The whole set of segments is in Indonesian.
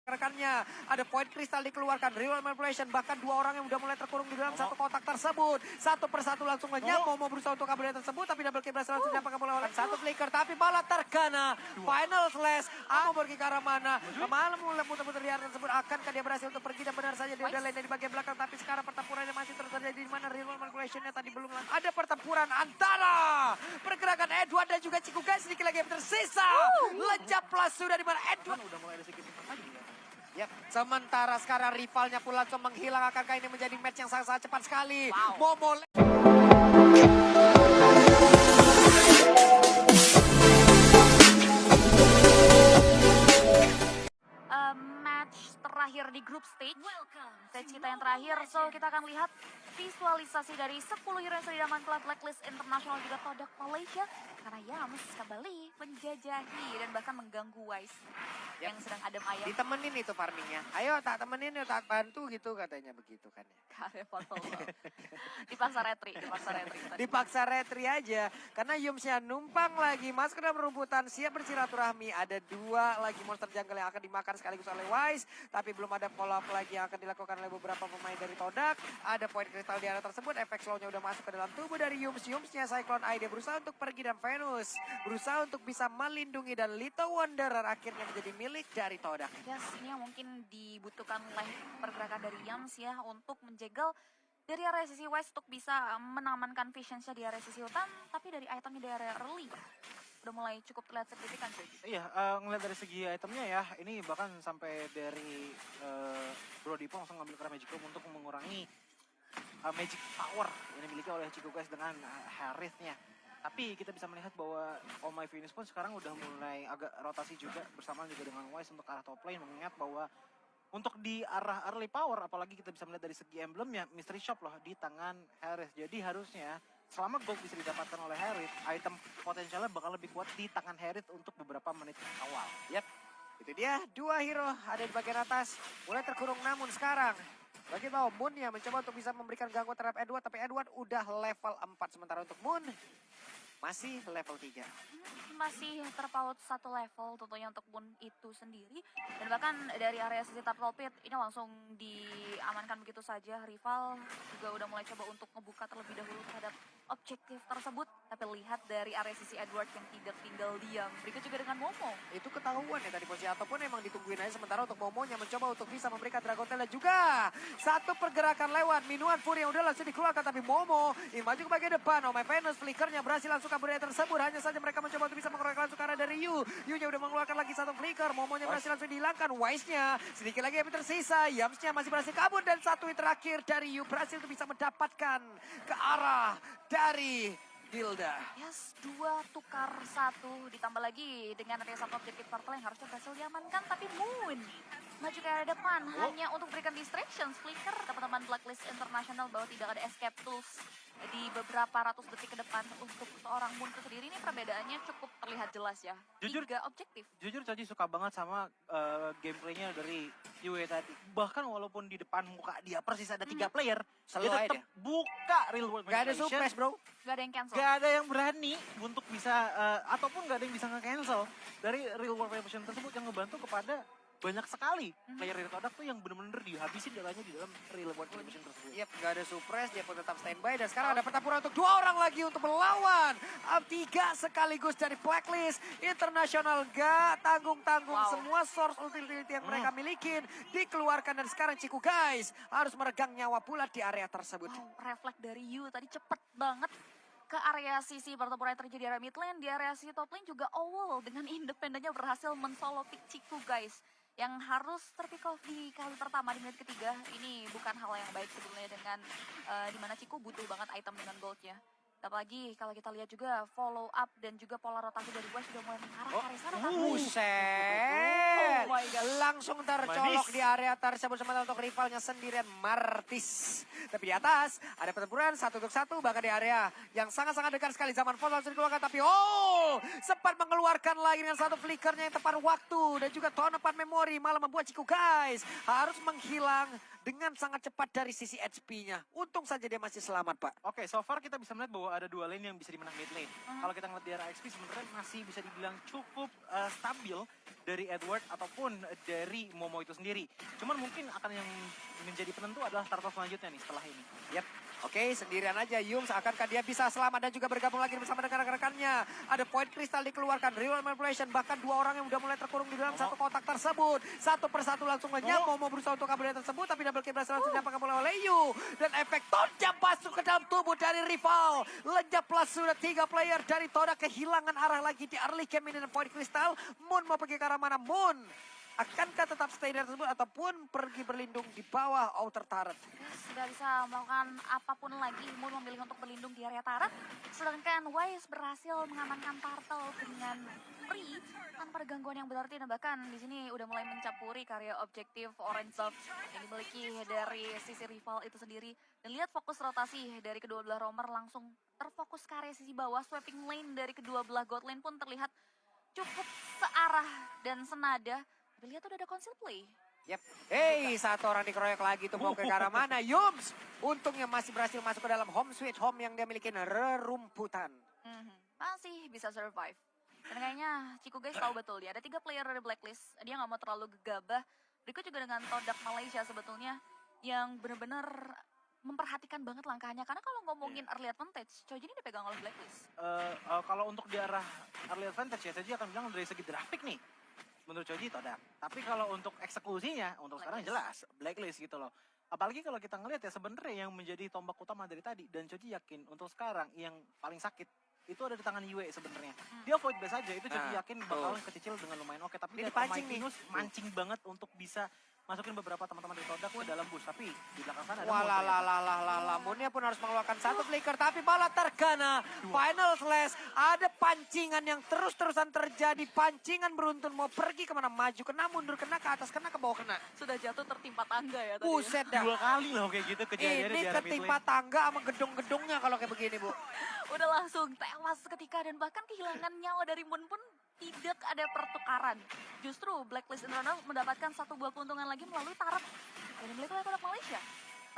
rekannya. Ada point kristal dikeluarkan, real manipulation, bahkan dua orang yang udah mulai terkurung di dalam satu kotak tersebut. Satu persatu langsung lenyap, Momo berusaha untuk kabur dari tersebut, tapi double kill berhasil langsung dapatkan oleh satu flicker, tapi malah terkena. Final slash, mau pergi ke arah mana? Malah mulai muter-muter di area tersebut, akankah dia berhasil untuk pergi dan benar saja dia udah landing di bagian belakang, tapi sekarang pertempurannya masih terus terjadi di mana real manipulationnya tadi belum ada pertempuran antara pergerakan Edward dan juga Ciku guys, sedikit lagi yang tersisa. Lejap plus sudah di mana Edward udah mulai ada sedikit lagi ya. Yap. Sementara sekarang rivalnya pun langsung menghilang. Akankah ini menjadi match yang sangat cepat sekali? Momo match terakhir di group stage kita yang terakhir, so kita akan lihat visualisasi dari 10 hero yang sudah diamankan Blacklist International juga Todak Malaysia, karena Yams kembali menjajahi dan bahkan mengganggu Wise yang sedang adem ayam. ditemenin itu farmingnya. Ayo tak temenin yuk, tak bantu gitu katanya begitu kan ya. Dipaksa retri. Dipaksa retri aja karena Yumsnya numpang lagi masuk ke dalam rumputan, siap bersilaturahmi. Ada dua lagi monster jungle yang akan dimakan sekaligus oleh Wise, tapi belum ada follow up lagi yang akan dilakukan oleh beberapa pemain dari Todak. Ada poin kristal di area tersebut, efek slownya udah masuk ke dalam tubuh dari Yumsnya Cyclone Eye. Dia berusaha untuk pergi dan Venus berusaha untuk bisa melindungi, dan Little Wanderer akhirnya menjadi milik dari Todak. Yes, ini yang mungkin dibutuhkan oleh pergerakan dari Yams ya untuk menjegal dari area sisi west untuk bisa menamankan vision-nya di area sisi hutan, tapi dari itemnya di area early udah mulai cukup terlihat signifikan cuy. Iya, ngeliat dari segi itemnya ya, ini bahkan sampai dari Bro Dipo langsung ngambil Kera Magic Room untuk mengurangi magic power yang dimiliki oleh Ciku guys dengan Harith-nya. Tapi kita bisa melihat bahwa Oh My Venus pun sekarang udah mulai agak rotasi juga bersamaan juga dengan Wise untuk arah top lane, mengingat bahwa untuk di arah early power, apalagi kita bisa melihat dari segi emblemnya, Mystery Shop loh di tangan Harith. Jadi harusnya selama gold bisa didapatkan oleh Harith, item potensialnya bakal lebih kuat di tangan Harith untuk beberapa menit awal. Yap, itu dia dua hero ada di bagian atas mulai terkurung, namun sekarang bagian bawah Moon ya mencoba untuk bisa memberikan gangguan terhadap Edward, tapi Edward udah level 4, sementara untuk Moon masih level 3. Masih terpaut satu level tentunya untuk Moon itu sendiri. Dan bahkan dari area sisi Turtle Pit ini langsung diamankan begitu saja. Rival juga udah mulai coba untuk ngebuka terlebih dahulu terhadap objektif tersebut. Tapi lihat dari area sisi Edward yang tidak tinggal diam. Berikut juga dengan Momo. Itu ketahuan ya tadi posisi, ataupun emang ditungguin aja, sementara untuk Momonya mencoba untuk bisa memberikan Dragon Tail juga. Satu pergerakan lewat Minuan Fury yang udah langsung dikeluarkan, tapi Momo ingin maju ke bagian depan. Oh My Venus flickernya berhasil langsung kabur dari tersebut. Hanya saja mereka mencoba untuk bisa mengeroyok langsung ke arah dari Yu. Yu-nya udah mengeluarkan lagi satu flicker. Momonya berhasil langsung dihilangkan. Wise-nya sedikit lagi yang tersisa. Yams-nya masih berhasil kabur, dan satu hit terakhir dari Yu berhasil untuk bisa mendapatkan ke arah dari Hilda. Yes, 2 tukar 1 ditambah lagi dengan ada satu objektif turtle yang harusnya berhasil diamankan, tapi Moon maju ke arah depan hanya untuk berikan distraction flicker teman-teman Blacklist International bahwa tidak ada escape tools di beberapa ratus detik ke depan untuk seorang Moon itu sendiri. Ini perbedaannya cukup terlihat jelas ya. Jujur, 3 objektif. Jujur Caci suka banget sama gameplaynya dari Yue tadi. Bahkan walaupun di depan muka dia persis ada 3 player, dia tetap buka real world Gak ada manipulation. surprise bro. Gak ada yang cancel. Gak ada yang berani untuk bisa, ataupun gak ada yang bisa nge-cancel dari real world manipulation tersebut, yang ngebantu kepada banyak sekali player dari Todak tuh yang bener-bener dihabisin jalannya di dalam real world manipulation tersebut. Yap, gak ada surprise, dia pun tetap standby, dan sekarang ada pertempuran untuk 2 orang lagi untuk melawan 3 sekaligus dari Blacklist International. Gak tanggung-tanggung, semua source utility yang mereka miliki dikeluarkan, dan sekarang Ciku guys harus meregang nyawa pula di area tersebut. Refleks dari Yu tadi cepet banget ke area sisi pertempuran yang terjadi di area mid lane. Di area sisi top lane juga Owl dengan independennya berhasil mensolo pick Ciku guys, yang harus terpick off di kali pertama di menit ketiga. Ini bukan hal yang baik sebetulnya, dengan dimana Ciku butuh banget item dengan goldnya. Apalagi kalau kita lihat juga follow up dan juga pola rotasi dari West sudah mulai mengarah ke area sana. Buset, Oh my God. langsung tercolok di area tersebut, sementara untuk rivalnya sendirian Martis. Tapi di atas ada pertempuran 1 untuk 1, bahkan di area yang sangat-sangat dekat sekali. Zaman Fall langsung dikeluarkan, tapi sempat mengeluarkan lagi dengan satu flickernya yang tepat waktu, dan juga tonepan memori malah membuat Ciku guys harus menghilang dengan sangat cepat dari sisi HP-nya. Untung saja dia masih selamat, Pak. Oke, so far kita bisa melihat bahwa bahwa ada dua lane yang bisa dimenang mid lane. Kalau kita ngeliat di era XP sebenarnya masih bisa dibilang cukup stabil dari Edward ataupun dari Momo itu sendiri. Cuman mungkin akan yang menjadi penentu adalah turtle selanjutnya nih setelah ini. Yap. Oke, sendirian aja Yums. Akankah dia bisa selamat dan juga bergabung lagi bersama dengan rekan-rekannya? Ada point kristal dikeluarkan, real manipulation. Bahkan dua orang yang udah mulai terkurung di dalam satu kotak tersebut. Satu persatu langsung lenyap. Momo berusaha untuk kabur dari tersebut, tapi double kill berhasil langsung diapakan oleh Yu. Dan efek tonjam masuk ke dalam tubuh dari rival. Lenyaplah sudah 3 player dari Toda, kehilangan arah lagi di early game ini dan point kristal. Moon mau pergi ke arah mana? Moon akankah tetap stay dari tersebut ataupun pergi berlindung di bawah outer turret? Sudah bisa melakukan apapun lagi. Moon memilih untuk berlindung di area turret. Sedangkan Wise berhasil mengamankan Turtle dengan free tanpa ada gangguan yang berarti. Dan bahkan di sini udah mulai mencapuri karya objektif Orange Buff yang dimiliki dari sisi rival itu sendiri. Dan lihat fokus rotasi dari kedua belah roamer langsung terfokus ke area sisi bawah. Sweeping lane dari kedua belah god lane pun terlihat cukup searah dan senada. Tapi lihat udah ada conceal play. Yep. Hey, satu orang dikeroyok lagi tuh mau ke arah mana? Yums, untungnya masih berhasil masuk ke dalam home sweet home yang dia miliki, rerumputan. Masih bisa survive. Dan kayaknya Ciku guys tahu betul dia ada 3 player dari Blacklist. Dia nggak mau terlalu gegabah. Berikut juga dengan Todak Malaysia sebetulnya yang benar-benar memperhatikan banget langkahnya. Karena kalau ngomongin early advantage, Choji ini dipegang oleh Blacklist. Kalau untuk di arah early advantage ya, Choji akan bilang dari segi grafik nih. Menurut Choji Todak. Tapi kalau untuk eksekusinya, untuk sekarang jelas Blacklist gitu loh. Apalagi kalau kita ngelihat ya sebenarnya yang menjadi tombak utama dari tadi, dan Choji yakin untuk sekarang yang paling sakit itu ada di tangan Yue sebenarnya. Dia void base aja, itu Choji yakin bakalan kecicil dengan lumayan oke. Tapi dia dipancing nih. mancing banget untuk bisa masukin beberapa teman-teman dari Todak ke dalam bus. Tapi di belakang sana ada Walah, Moonnya pun harus mengeluarkan satu flicker, tapi malah terkena. Final slash, ada pancingan yang terus-terusan terjadi. Pancingan beruntun mau pergi kemana, maju, kena, mundur, kena, ke atas, kena, ke bawah, kena. Sudah jatuh tertimpa tangga ya tadi. Buset dah. 2 kali loh kayak gitu kejadiannya Ini di area mid ketimpa lane. tangga sama gedung-gedungnya kalau kayak begini, Bu. Udah langsung tewas seketika dan bahkan kehilangan nyawa dari Moon pun tidak ada pertukaran. Justru Blacklist Internal mendapatkan satu buah keuntungan lagi melalui tarot dari milik Todak Malaysia.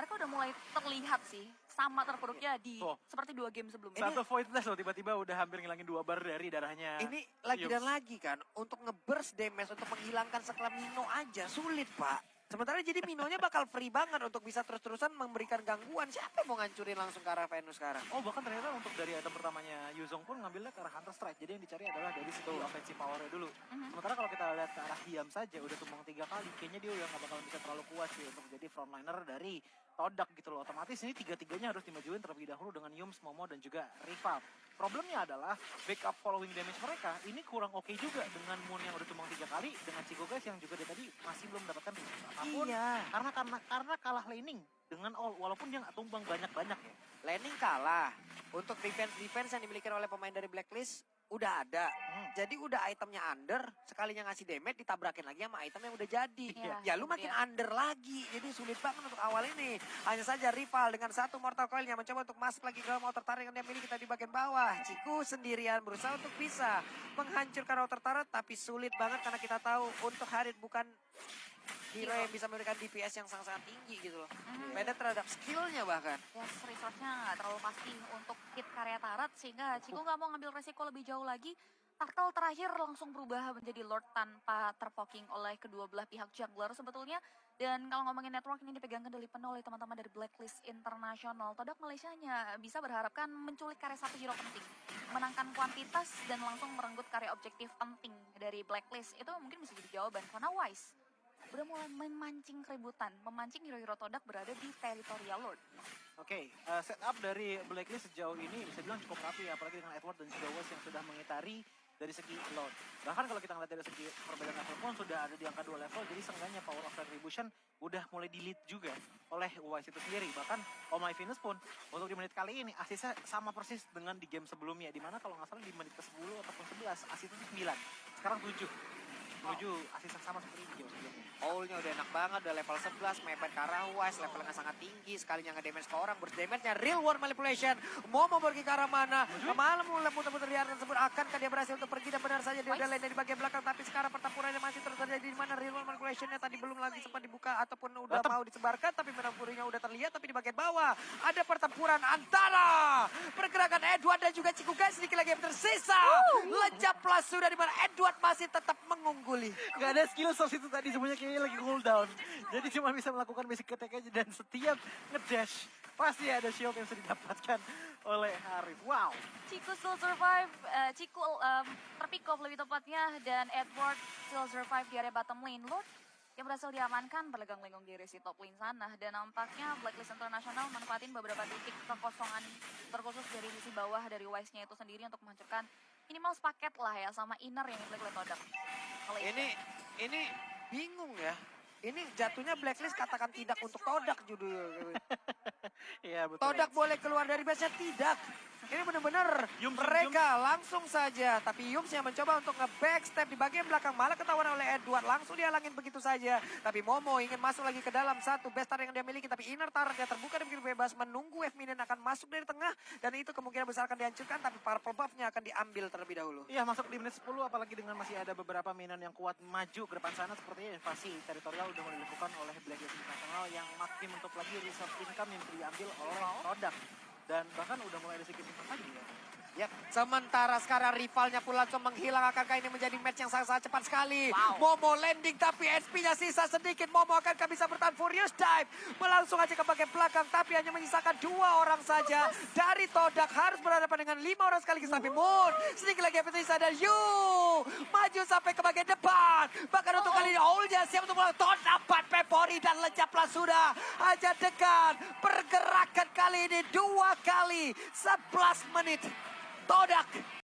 Mereka udah mulai terlihat sih sama terpuruknya di seperti 2 game sebelumnya. Satu voidless loh tiba-tiba udah hampir ngilangin 2 bar dari darahnya. Ini lagi dan lagi kan, untuk nge-burst damage, untuk menghilangkan sekelam Mino aja sulit, Pak. Sementara jadi Minonya bakal free banget untuk bisa terus-terusan memberikan gangguan. Siapa yang mau ngancurin langsung ke arah Venus sekarang? Oh bahkan ternyata untuk dari item pertamanya Yuzong pun ngambilnya ke arah Hunter Strike. Jadi yang dicari adalah dari segi offensive powernya dulu. Sementara kalau kita lihat ke arah Hiam saja udah tumbang 3 kali. Kayaknya dia udah gak bakal bisa terlalu kuat sih untuk jadi frontliner dari Todak gitu loh. Otomatis ini 3-3-nya harus dimajuin terlebih dahulu dengan Yums, Momo dan juga rival. Problemnya adalah backup following damage mereka ini kurang oke juga dengan Moon yang udah tumbang 3 kali, dengan Chico guys yang juga dari tadi masih belum mendapatkan resource apapun. Iya. Karena kalah laning dengan all, walaupun dia nggak tumbang banyak-banyak ya. Laning kalah. Untuk defense yang dimiliki oleh pemain dari Blacklist udah ada. Jadi udah itemnya under, sekalinya ngasih damage ditabrakin lagi sama item yang udah jadi. Ya lu makin under lagi. Jadi sulit banget untuk awal ini. Hanya saja rival dengan satu mortal coil yang mencoba untuk masuk lagi ke dalam outer turret yang dia miliki kita di bagian bawah. Ciku sendirian berusaha untuk bisa menghancurkan outer turret, tapi sulit banget karena kita tahu untuk Harit bukan hero yang bisa memberikan DPS yang sangat-sangat tinggi gitu loh. Beda terhadap skillnya bahkan. Ya, resource-nya nggak terlalu pasti untuk hit karya Tarat sehingga Ciku nggak mau ngambil resiko lebih jauh lagi. Turtle terakhir langsung berubah menjadi Lord tanpa terpoking oleh kedua belah pihak jungler sebetulnya. Dan kalau ngomongin network ini dipegang kendali penuh oleh teman-teman dari Blacklist International. Todak Malaysia hanya bisa berharapkan menculik karya satu hero penting. Menangkan kuantitas dan langsung merenggut karya objektif penting dari Blacklist. Itu mungkin bisa jadi jawaban karena Wise udah mulai memancing keributan, memancing hero-hero Todak berada di territorial Lord. Oke, setup dari Blacklist sejauh ini bisa bilang cukup rapi ya, apalagi dengan Edward dan juga West yang sudah mengitari dari segi load. Bahkan kalau kita ngeliat dari segi perbedaan level pun sudah ada di angka 2 level, jadi seenggaknya power of retribution udah mulai di-lead juga oleh Wise itu sendiri. Bahkan Oh My Venus pun untuk di menit kali ini asisnya sama persis dengan di game sebelumnya, dimana kalau nggak salah di menit ke-10 ataupun 11 asisnya 9, sekarang 7. Menuju asis yang sama seperti di game sebelumnya. Soulnya udah enak banget, udah level 11, mepet ke arah Wise, levelnya sangat tinggi, sekalinya nge-damage ke orang, burst damage-nya real world manipulation. Momo pergi ke arah mana? Malam mulai muter-muter di area tersebut, akankah dia berhasil untuk pergi dan benar saja dia udah land dari bagian belakang, tapi sekarang pertempurannya masih terus terjadi di mana real world manipulation-nya tadi belum lagi sempat dibuka ataupun udah mau disebarkan, tapi menangkurinya udah terlihat, tapi di bagian bawah ada pertempuran antara pergerakan Edward dan juga Ciku guys, sedikit lagi yang tersisa. Lejap plus sudah di mana Edward masih tetap mengungguli. Gak ada skill source itu tadi, semuanya kayaknya lagi cooldown. Jadi cuma bisa melakukan basic attack aja, dan setiap ngedash pasti ada shield yang bisa didapatkan oleh Harif. Wow. Ciku still survive, Ciku terpick off lebih tepatnya, dan Edward still survive di area bottom lane. Lord yang berhasil diamankan berlegang-lenggong di resi top lane sana, dan nampaknya Blacklist International manfaatin beberapa titik kekosongan terkhusus dari sisi bawah dari Wise-nya itu sendiri untuk menghancurkan minimal sepaket lah ya sama inner yang dimiliki oleh Todak. Ini bingung ya. Ini jatuhnya Blacklist katakan tidak untuk Todak judul. Iya betul. Todak boleh keluar dari base-nya, tidak. Ini benar-benar mereka langsung saja. Tapi Yums yang mencoba untuk nge-backstep di bagian belakang, malah ketahuan oleh Edward. Langsung dihalangin begitu saja. Tapi Momo ingin masuk lagi ke dalam satu base tar yang dia miliki. Tapi inner turret-nya terbuka dan begitu bebas. Menunggu wave minion akan masuk dari tengah. Dan itu kemungkinan besar akan dihancurkan. Tapi purple buff-nya akan diambil terlebih dahulu. Iya, masuk di menit 10, apalagi dengan masih ada beberapa minion yang kuat maju ke depan sana. Sepertinya invasi teritorial udah mulai dilakukan oleh Blacklist International yang makin menutup lagi resource income yang diambil oleh Todak. Dan bahkan udah mulai ada sedikit impact lagi ya. Ya, sementara sekarang rivalnya pun langsung menghilang. Akankah ini menjadi match yang sangat-sangat cepat sekali? Momo landing tapi SP-nya sisa sedikit. Momo akankah bisa bertahan Furious Dive? Melangsung aja ke bagian belakang, tapi hanya menyisakan 2 orang saja. Dari Todak harus berhadapan dengan 5 orang sekaligus. Tapi Moon sedikit lagi yang tersisa, dan Yu maju sampai ke bagian depan. Bahkan untuk kali ini Oulnya siap untuk melawan. Dapat Pepori dan Lejaplah sudah aja dekat. Pergerakan kali ini 2 kali 11 menit. Todak